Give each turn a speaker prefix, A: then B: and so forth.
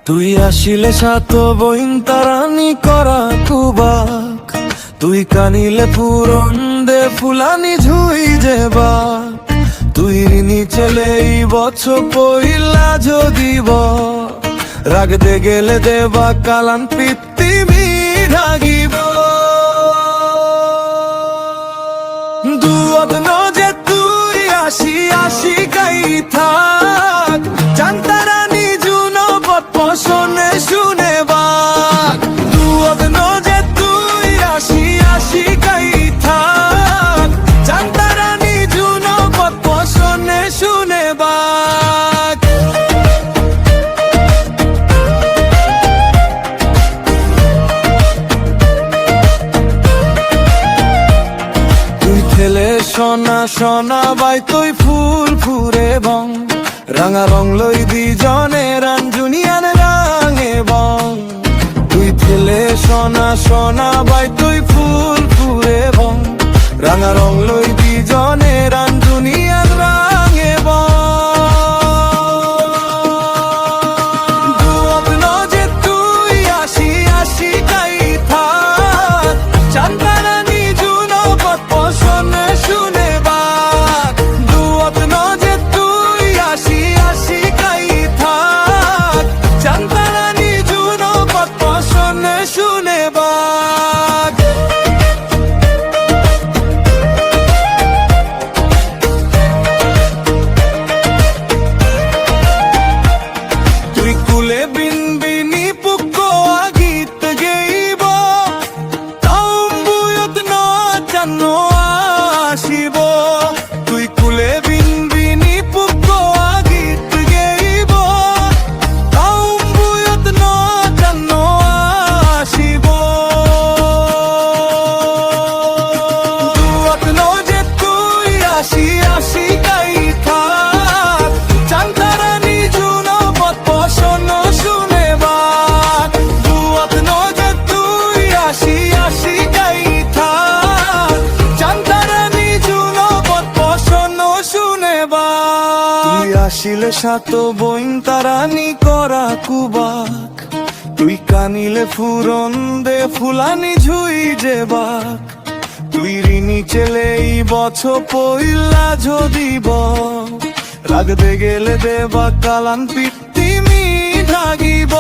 A: তুই আসিলে সাত বইন তারানি করা কুবাক, তুই কানিলে পুরন দে ফুলানি ঝুই যেবা, তুই ঋণী ছেলে এই বছর পইলা যদিব, রাগতে গেলে দেবা কালান পৃথিবী ঢাকিব। দুয়াদ নজে তুই আসি আসি গাই থাক, জানতারানি জুনো পশনে শুনে বাক। দুয়াদ নজে তুই আসি আসি গাই থাক, জানতারানি জুনো পশনে শুনে বাক। তুই খেলে সোনা সোনা বাই তুই ফুল ফুরে বং, রাঙা রং লই দি জনে রাঞ্জুনিয়ান রাঙে বং। তুই খেলে সোনা সোনা বাই তুই ফুল ফুরে বং, রাঙা রং লই দি জনে রাঞ্জুনিয়ান রাঙে বং। দুয়াদ নজে তুই আসি আসি গাই থাক, জানতারানি জুনো পশনে শুনে বাক। দুয়াদ নজে তুই আসি আসি গাই থাক, জানতারানি জুনো পশনে শুনে বাক। তুই কুলে বিন বিনি পুকো আগিত গেইব, তাম্বুয়ত ন জানো আসিব। তুই কুলে বিন বিনি পুকো আগিত গেইব, তাম্বুয়ত ন জানো আসিব। দুয়াদ নজে তুই আসি আসি গাই থাক, জানতারানি জুনো পশন শুনে বাক। দুয়াদ নজে তুই আসি আসি গাই থাক, জানতারানি জুনো পশন শুনে বাক। তুই আসিলে সাত বইন তারানি করা কুবাক, তুই কানিলে ফুরন দে ফুলানি ঝুই যেবাক, তুই ঋণী ছেলে এই বছর পইলা যদিব, রাগতে গেলে দেবা কালান পৃথিবী ঢাকিব।